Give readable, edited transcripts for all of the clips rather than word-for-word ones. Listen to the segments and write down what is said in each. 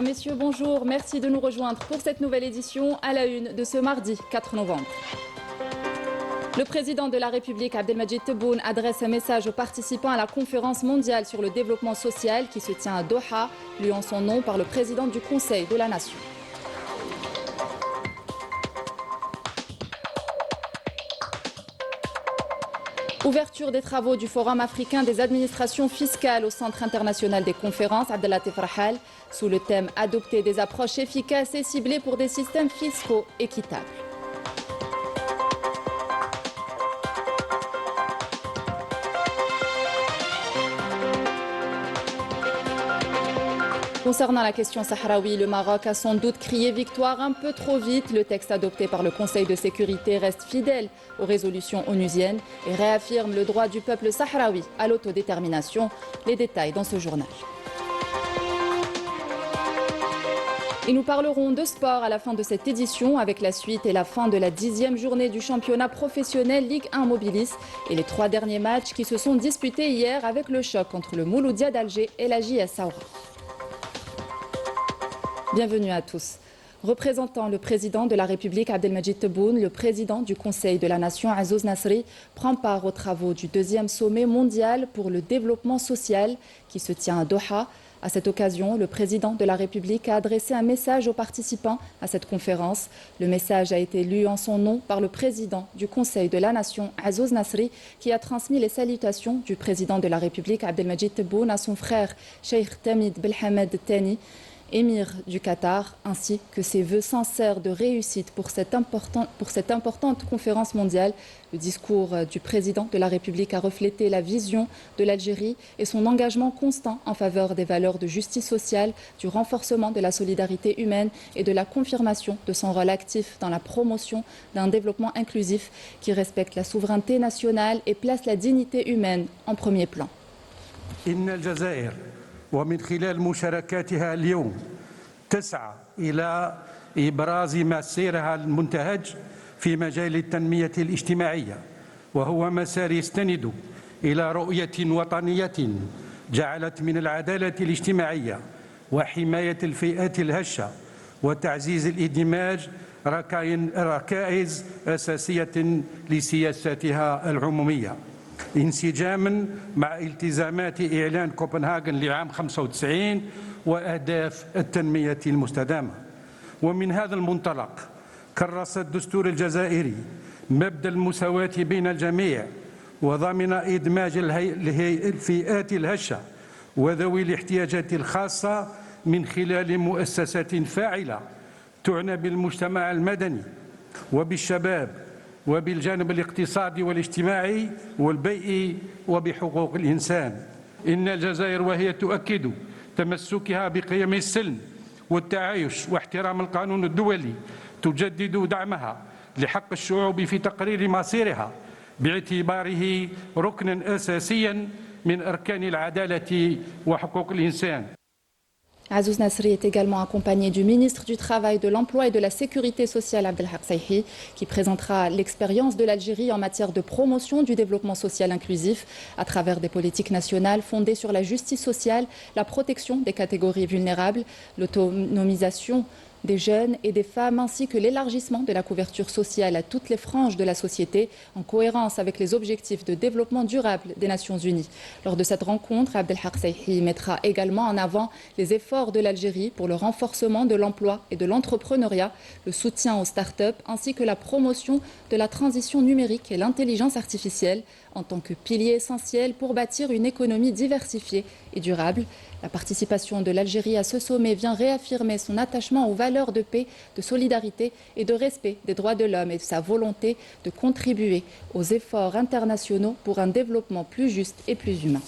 Mesdames, Messieurs, bonjour. Merci de nous rejoindre pour cette nouvelle édition à la une de ce mardi 4 novembre. Le président de la République, Abdelmadjid Tebboune, adresse un message aux participants à la conférence mondiale sur le développement social qui se tient à Doha, lui en son nom par le président du Conseil de la Nation. Ouverture des travaux du Forum africain des administrations fiscales au Centre international des conférences Abdelatif Rahal sous le thème « Adopter des approches efficaces et ciblées pour des systèmes fiscaux équitables ». Concernant la question sahraoui, le Maroc a sans doute crié victoire un peu trop vite. Le texte adopté par le Conseil de sécurité reste fidèle aux résolutions onusiennes et réaffirme le droit du peuple sahraoui à l'autodétermination. Les détails dans ce journal. Et nous parlerons de sport à la fin de cette édition avec la suite et la fin de la 10e journée du championnat professionnel Ligue 1 Mobilis et les 3 derniers matchs qui se sont disputés hier avec le choc entre le Mouloudia d'Alger et la JS Saoura. Bienvenue à tous. Représentant le président de la République Abdelmadjid Tebboune, le président du Conseil de la Nation Azzouz Nasri prend part aux travaux du 2e sommet mondial pour le développement social qui se tient à Doha. À cette occasion, le président de la République a adressé un message aux participants à cette conférence. Le message a été lu en son nom par le président du Conseil de la Nation Azzouz Nasri qui a transmis les salutations du président de la République Abdelmadjid Tebboune à son frère Cheikh Tamid Belhamed Thani, émir du Qatar, ainsi que ses vœux sincères de réussite pour cette importante conférence mondiale. Le discours du président de la République a reflété la vision de l'Algérie et son engagement constant en faveur des valeurs de justice sociale, du renforcement de la solidarité humaine et de la confirmation de son rôle actif dans la promotion d'un développement inclusif qui respecte la souveraineté nationale et place la dignité humaine en premier plan. ومن خلال مشاركاتها اليوم تسعى إلى إبراز مسيرها المنتهج في مجال التنمية الاجتماعية وهو مسار يستند إلى رؤية وطنية جعلت من العدالة الاجتماعية وحماية الفئات الهشة وتعزيز الإندماج ركائز أساسية لسياساتها العمومية انسجاما مع التزامات إعلان كوبنهاغن لعام 95 وأهداف التنمية المستدامة. ومن هذا المنطلق كرس الدستور الجزائري مبدأ المساواة بين الجميع وضمن إدماج الفئات الهشة وذوي الاحتياجات الخاصة من خلال مؤسسات فاعلة تعنى بالمجتمع المدني وبالشباب وبالجانب الاقتصادي والاجتماعي والبيئي وبحقوق الإنسان. إن الجزائر وهي تؤكد تمسكها بقيم السلم والتعايش واحترام القانون الدولي تجدد دعمها لحق الشعوب في تقرير مصيرها باعتباره ركنا أساسيا من أركان العدالة وحقوق الإنسان. Azzouz Nasri est également accompagné du ministre du Travail, de l'Emploi et de la Sécurité sociale Abdelhak Saihi qui présentera l'expérience de l'Algérie en matière de promotion du développement social inclusif à travers des politiques nationales fondées sur la justice sociale, la protection des catégories vulnérables, l'autonomisation des jeunes et des femmes ainsi que l'élargissement de la couverture sociale à toutes les franges de la société en cohérence avec les objectifs de développement durable des Nations Unies. Lors de cette rencontre, Abdelhak Saihi mettra également en avant les efforts de l'Algérie pour le renforcement de l'emploi et de l'entrepreneuriat, le soutien aux start-up ainsi que la promotion de la transition numérique et l'intelligence artificielle en tant que pilier essentiel pour bâtir une économie diversifiée et durable. La participation de l'Algérie à ce sommet vient réaffirmer son attachement aux valeurs de paix, de solidarité et de respect des droits de l'homme et de sa volonté de contribuer aux efforts internationaux pour un développement plus juste et plus humain.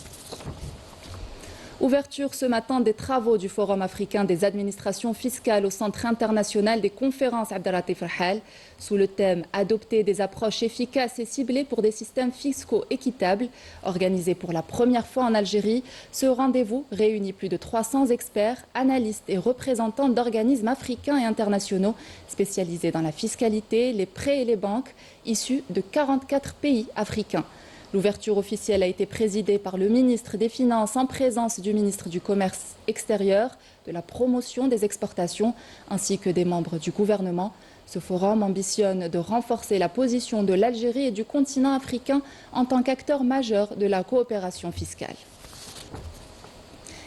Ouverture ce matin des travaux du Forum africain des administrations fiscales au Centre international des conférences Abdelatif Rahal sous le thème « Adopter des approches efficaces et ciblées pour des systèmes fiscaux équitables » organisé pour la première fois en Algérie. Ce rendez-vous réunit plus de 300 experts, analystes et représentants d'organismes africains et internationaux spécialisés dans la fiscalité, les prêts et les banques issus de 44 pays africains. L'ouverture officielle a été présidée par le ministre des Finances en présence du ministre du Commerce extérieur, de la promotion des exportations ainsi que des membres du gouvernement. Ce forum ambitionne de renforcer la position de l'Algérie et du continent africain en tant qu'acteur majeur de la coopération fiscale.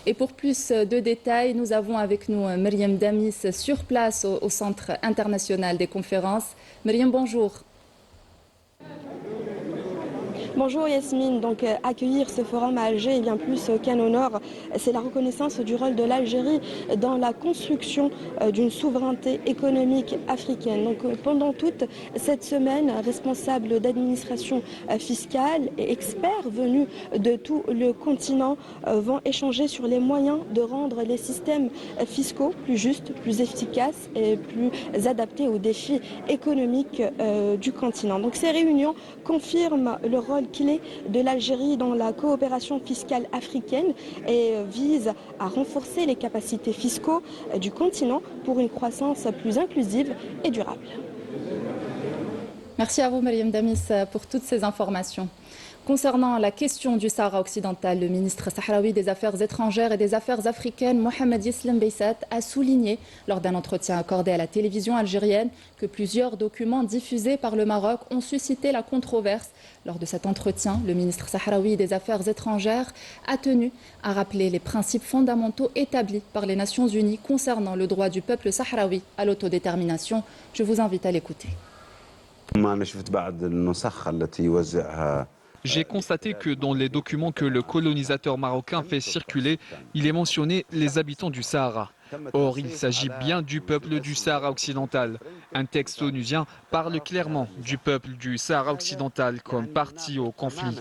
Et pour plus de détails, nous avons avec nous Myriam Damis sur place au Centre international des conférences. Myriam, bonjour. Bonjour Yasmine, donc accueillir ce forum à Alger est bien plus qu'un honneur. C'est la reconnaissance du rôle de l'Algérie dans la construction d'une souveraineté économique africaine. Donc pendant toute cette semaine, responsables d'administration fiscale et experts venus de tout le continent vont échanger sur les moyens de rendre les systèmes fiscaux plus justes, plus efficaces et plus adaptés aux défis économiques du continent. Donc ces réunions confirment le rôle clé de l'Algérie dans la coopération fiscale africaine et vise à renforcer les capacités fiscaux du continent pour une croissance plus inclusive et durable. Merci à vous, Myriam Damis, pour toutes ces informations. Concernant la question du Sahara occidental, le ministre sahraoui des Affaires étrangères et des Affaires africaines, Mohamed Yeslam Beissat, a souligné lors d'un entretien accordé à la télévision algérienne que plusieurs documents diffusés par le Maroc ont suscité la controverse. Lors de cet entretien, le ministre sahraoui des Affaires étrangères a tenu à rappeler les principes fondamentaux établis par les Nations Unies concernant le droit du peuple sahraoui à l'autodétermination. Je vous invite à l'écouter. J'ai constaté que dans les documents que le colonisateur marocain fait circuler, il est mentionné les habitants du Sahara. Or, il s'agit bien du peuple du Sahara occidental. Un texte onusien parle clairement du peuple du Sahara occidental comme partie au conflit.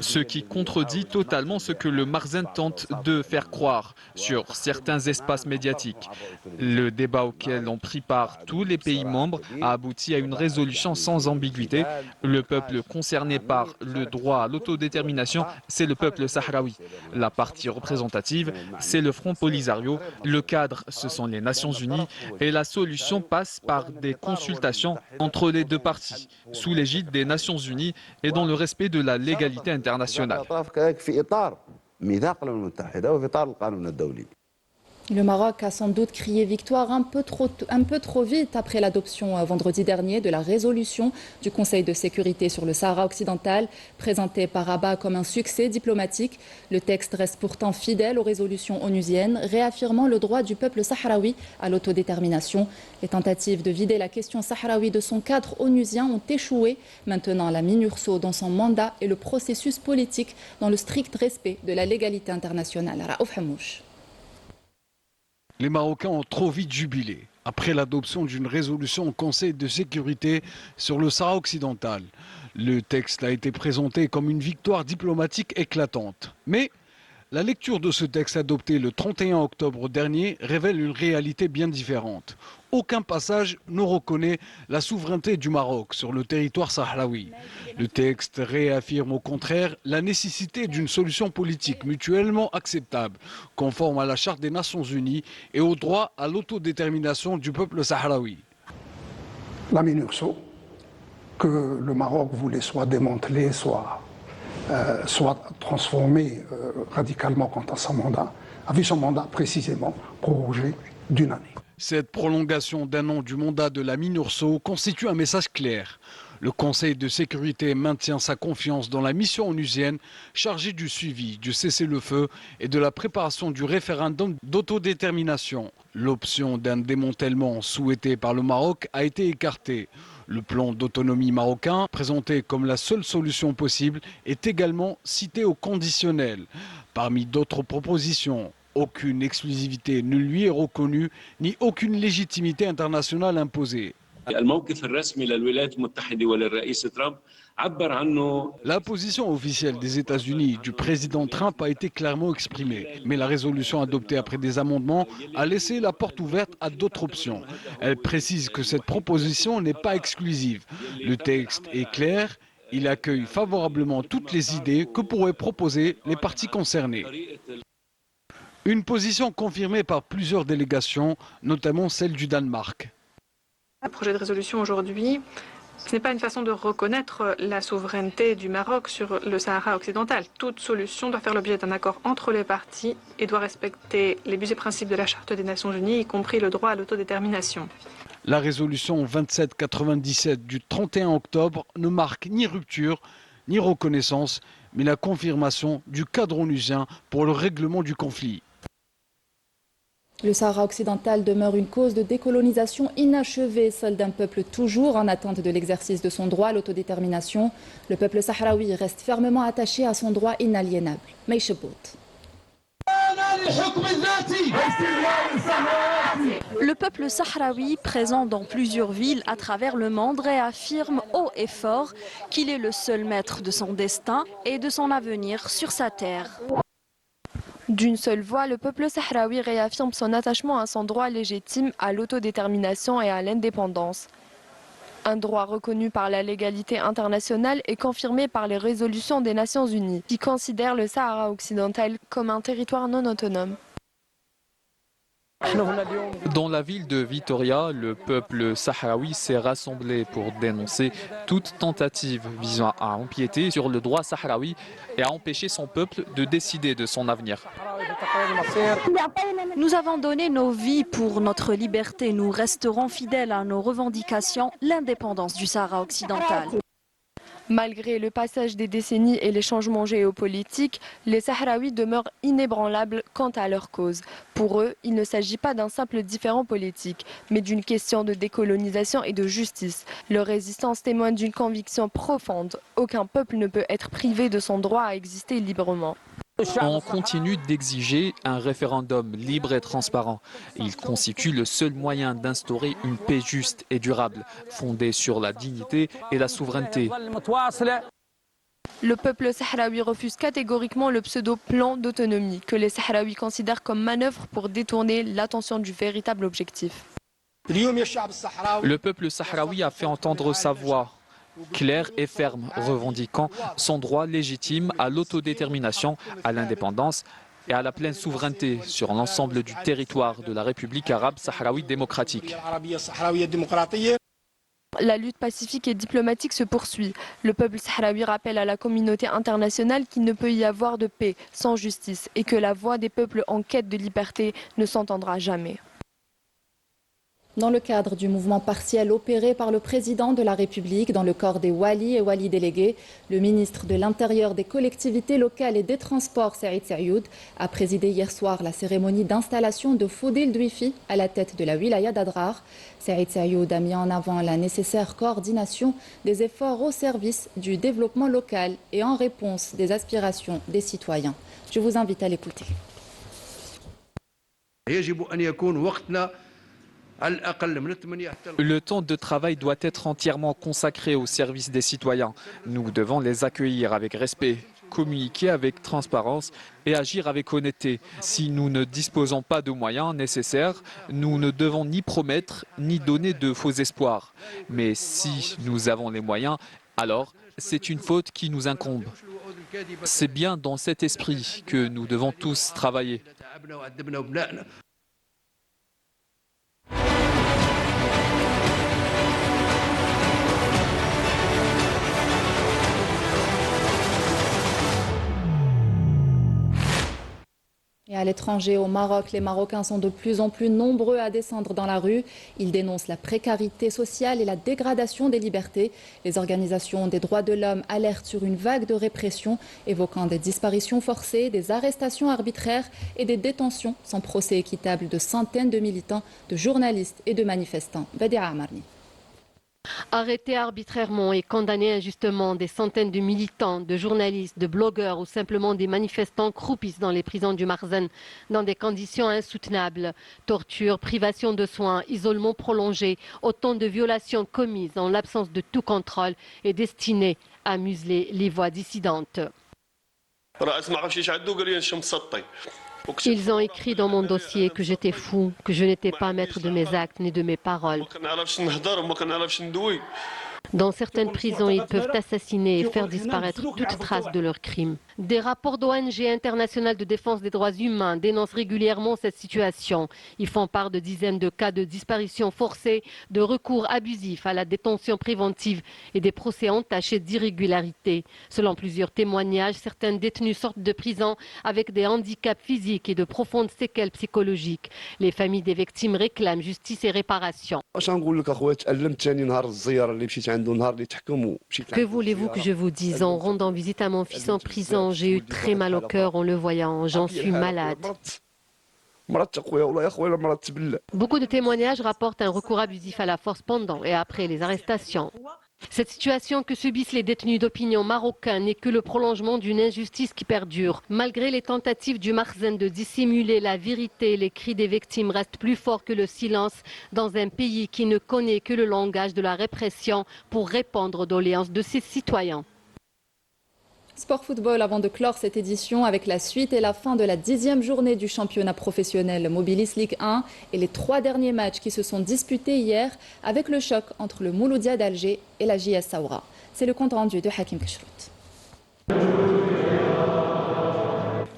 Ce qui contredit totalement ce que le Marzen tente de faire croire sur certains espaces médiatiques. Le débat auquel ont pris part tous les pays membres a abouti à une résolution sans ambiguïté. Le peuple concerné par le droit à l'autodétermination, c'est le peuple sahraoui. La partie représentative, c'est le Front Polisario. Le cadre, ce sont les Nations Unies. Et la solution passe par des consultations entre les deux parties, sous l'égide des Nations Unies et dans le respect de la légalité internationale. Le Maroc a sans doute crié victoire un peu trop vite après l'adoption vendredi dernier de la résolution du Conseil de sécurité sur le Sahara occidental, présentée par Rabat comme un succès diplomatique. Le texte reste pourtant fidèle aux résolutions onusiennes, réaffirmant le droit du peuple sahraoui à l'autodétermination. Les tentatives de vider la question sahraoui de son cadre onusien ont échoué, maintenant la MINURSO dans son mandat et le processus politique dans le strict respect de la légalité internationale. Raouf Hamouche. Les Marocains ont trop vite jubilé après l'adoption d'une résolution au Conseil de sécurité sur le Sahara occidental. Le texte a été présenté comme une victoire diplomatique éclatante. Mais la lecture de ce texte adopté le 31 octobre dernier révèle une réalité bien différente. Aucun passage ne reconnaît la souveraineté du Maroc sur le territoire sahraoui. Le texte réaffirme au contraire la nécessité d'une solution politique mutuellement acceptable, conforme à la Charte des Nations Unies et au droit à l'autodétermination du peuple sahraoui. La MINURSO, que le Maroc voulait soit démanteler, soit transformé radicalement quant à son mandat, a vu son mandat précisément prorogé d'une année. Cette prolongation d'un an du mandat de la MINURSO constitue un message clair. Le Conseil de sécurité maintient sa confiance dans la mission onusienne chargée du suivi, du cessez-le-feu et de la préparation du référendum d'autodétermination. L'option d'un démantèlement souhaité par le Maroc a été écartée. Le plan d'autonomie marocain, présenté comme la seule solution possible, est également cité au conditionnel. Parmi d'autres propositions, aucune exclusivité ne lui est reconnue, ni aucune légitimité internationale imposée. La position officielle des États-Unis du président Trump a été clairement exprimée, mais la résolution adoptée après des amendements a laissé la porte ouverte à d'autres options. Elle précise que cette proposition n'est pas exclusive. Le texte est clair, il accueille favorablement toutes les idées que pourraient proposer les parties concernées. Une position confirmée par plusieurs délégations, notamment celle du Danemark. Le projet de résolution aujourd'hui Ce n'est pas une façon de reconnaître la souveraineté du Maroc sur le Sahara occidental. Toute solution doit faire l'objet d'un accord entre les parties et doit respecter les buts et principes de la Charte des Nations Unies, y compris le droit à l'autodétermination. La résolution 2797 du 31 octobre ne marque ni rupture, ni reconnaissance, mais la confirmation du cadre onusien pour le règlement du conflit. Le Sahara occidental demeure une cause de décolonisation inachevée, celle d'un peuple toujours en attente de l'exercice de son droit à l'autodétermination. Le peuple sahraoui reste fermement attaché à son droit inaliénable. Meïchebout. Le peuple sahraoui, présent dans plusieurs villes à travers le monde, réaffirme haut et fort qu'il est le seul maître de son destin et de son avenir sur sa terre. D'une seule voix, le peuple sahraoui réaffirme son attachement à son droit légitime à l'autodétermination et à l'indépendance. Un droit reconnu par la légalité internationale et confirmé par les résolutions des Nations Unies, qui considèrent le Sahara occidental comme un territoire non autonome. Dans la ville de Vitoria, le peuple sahraoui s'est rassemblé pour dénoncer toute tentative visant à empiéter sur le droit sahraoui et à empêcher son peuple de décider de son avenir. Nous avons donné nos vies pour notre liberté. Nous resterons fidèles à nos revendications, l'indépendance du Sahara occidental. Malgré le passage des décennies et les changements géopolitiques, les Sahraouis demeurent inébranlables quant à leur cause. Pour eux, il ne s'agit pas d'un simple différend politique, mais d'une question de décolonisation et de justice. Leur résistance témoigne d'une conviction profonde. Aucun peuple ne peut être privé de son droit à exister librement. On continue d'exiger un référendum libre et transparent. Il constitue le seul moyen d'instaurer une paix juste et durable, fondée sur la dignité et la souveraineté. Le peuple sahraoui refuse catégoriquement le pseudo-plan d'autonomie que les Sahraouis considèrent comme manœuvre pour détourner l'attention du véritable objectif. Le peuple sahraoui a fait entendre sa voix claire et ferme, revendiquant son droit légitime à l'autodétermination, à l'indépendance et à la pleine souveraineté sur l'ensemble du territoire de la République arabe sahraoui démocratique. La lutte pacifique et diplomatique se poursuit. Le peuple sahraoui rappelle à la communauté internationale qu'il ne peut y avoir de paix sans justice et que la voix des peuples en quête de liberté ne s'entendra jamais. Dans le cadre du mouvement partiel opéré par le président de la République dans le corps des walis et walis délégués, le ministre de l'Intérieur, des collectivités locales et des Transports, Saïd Saïoud, a présidé hier soir la cérémonie d'installation de Fodil Douifi à la tête de la wilaya d'Adrar. Saïd Saïoud a mis en avant la nécessaire coordination des efforts au service du développement local et en réponse des aspirations des citoyens. Je vous invite à l'écouter. Le temps de travail doit être entièrement consacré au service des citoyens. Nous devons les accueillir avec respect, communiquer avec transparence et agir avec honnêteté. Si nous ne disposons pas de moyens nécessaires, nous ne devons ni promettre ni donner de faux espoirs. Mais si nous avons les moyens, alors c'est une faute qui nous incombe. C'est bien dans cet esprit que nous devons tous travailler. Et à l'étranger, au Maroc, les Marocains sont de plus en plus nombreux à descendre dans la rue. Ils dénoncent la précarité sociale et la dégradation des libertés. Les organisations des droits de l'homme alertent sur une vague de répression, évoquant des disparitions forcées, des arrestations arbitraires et des détentions sans procès équitable de centaines de militants, de journalistes et de manifestants. Badia Amarni. Arrêter arbitrairement et condamner injustement des centaines de militants, de journalistes, de blogueurs ou simplement des manifestants croupissent dans les prisons du Marzen dans des conditions insoutenables. Torture, privation de soins, isolement prolongé, autant de violations commises en l'absence de tout contrôle et destinées à museler les voix dissidentes. Ils ont écrit dans mon dossier que j'étais fou, que je n'étais pas maître de mes actes ni de mes paroles. Dans certaines prisons, ils peuvent assassiner et faire disparaître toute trace de leurs crimes. Des rapports d'ONG internationales de défense des droits humains dénoncent régulièrement cette situation. Ils font part de dizaines de cas de disparition forcée, de recours abusif à la détention préventive et des procès entachés d'irrégularités. Selon plusieurs témoignages, certains détenus sortent de prison avec des handicaps physiques et de profondes séquelles psychologiques. Les familles des victimes réclament justice et réparation. Que voulez-vous que je vous dise? En rendant visite à mon fils en prison, j'ai eu très mal au cœur en le voyant. J'en suis malade. Beaucoup de témoignages rapportent un recours abusif à la force pendant et après les arrestations. Cette situation que subissent les détenus d'opinion marocains n'est que le prolongement d'une injustice qui perdure. Malgré les tentatives du Makhzen de dissimuler la vérité, les cris des victimes restent plus forts que le silence dans un pays qui ne connaît que le langage de la répression pour répondre aux doléances de ses citoyens. Sport football avant de clore cette édition avec la suite et la fin de la 10e journée du championnat professionnel Mobilis Ligue 1 et les 3 derniers matchs qui se sont disputés hier avec le choc entre le Mouloudia d'Alger et la JS Saoura. C'est le compte rendu de Hakim Keshrout.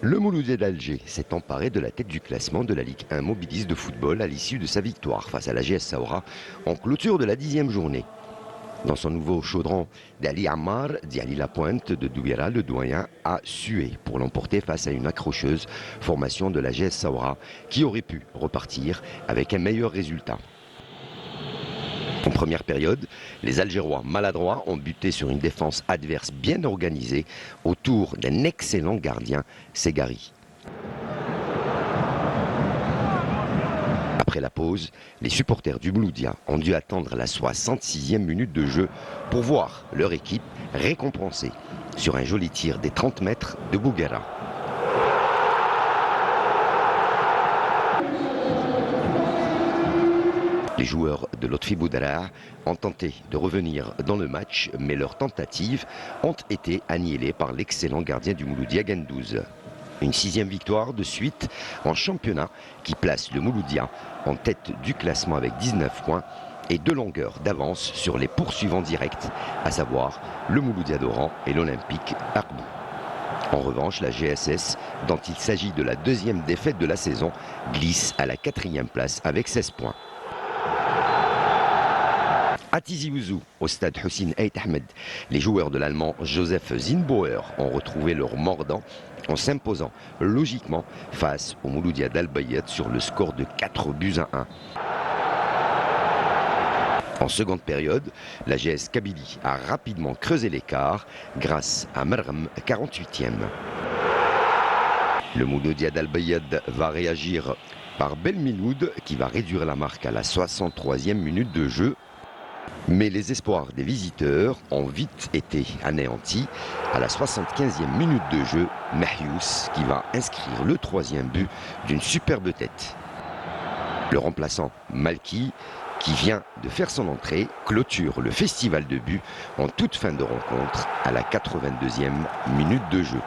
Le Mouloudia d'Alger s'est emparé de la tête du classement de la Ligue 1 Mobilis de football à l'issue de sa victoire face à la JS Saoura en clôture de la 10e journée. Dans son nouveau chaudron, Dali Ammar, Diali Lapointe de Doubiera, le doyen, a sué pour l'emporter face à une accrocheuse formation de la JS Saoura qui aurait pu repartir avec un meilleur résultat. En première période, les Algérois maladroits ont buté sur une défense adverse bien organisée autour d'un excellent gardien, Ségari. Après la pause, les supporters du Mouloudia ont dû attendre la 66e minute de jeu pour voir leur équipe récompensée sur un joli tir des 30 mètres de Bouguera. Les joueurs de Lotfi Boudara ont tenté de revenir dans le match, mais leurs tentatives ont été annihilées par l'excellent gardien du Mouloudia, Gendouz. Une 6e victoire de suite en championnat qui place le Mouloudia en tête du classement avec 19 points et 2 longueurs d'avance sur les poursuivants directs, à savoir le Mouloudia d'Oran et l'Olympique Arbou. En revanche, la GSS, dont il s'agit de la 2e défaite de la saison, glisse à la 4e place avec 16 points. À Tizi Ouzou, au stade Hussein Ait Ahmed, les joueurs de l'Allemand Joseph Zinbauer ont retrouvé leur mordant en s'imposant logiquement face au Mouloudia d'Al-Bayat sur le score de 4-1. En seconde période, la GS Kabylie a rapidement creusé l'écart grâce à Mergham, 48e. Le Mouloudia d'Al-Bayat va réagir par Belmiloud qui va réduire la marque à la 63e minute de jeu. Mais les espoirs des visiteurs ont vite été anéantis. À la 75e minute de jeu, Mahious qui va inscrire le 3e but d'une superbe tête. Le remplaçant Malki, qui vient de faire son entrée, clôture le festival de buts en toute fin de rencontre à la 82e minute de jeu.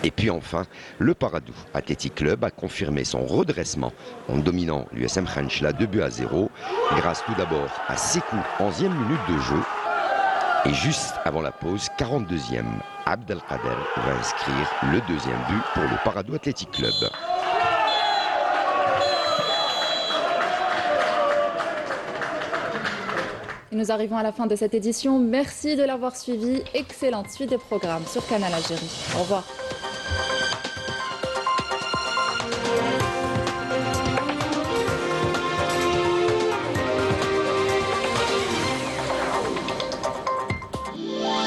Et puis enfin, le Paradou Athletic Club a confirmé son redressement en dominant l'USM Khanchla 2-0 grâce tout d'abord à Sekou, 11e minute de jeu. Et juste avant la pause, 42e, Abdelkader va inscrire le 2e but pour le Paradou Athletic Club. Et nous arrivons à la fin de cette édition. Merci de l'avoir suivi. Excellente suite des programmes sur Canal Algérie. Au revoir.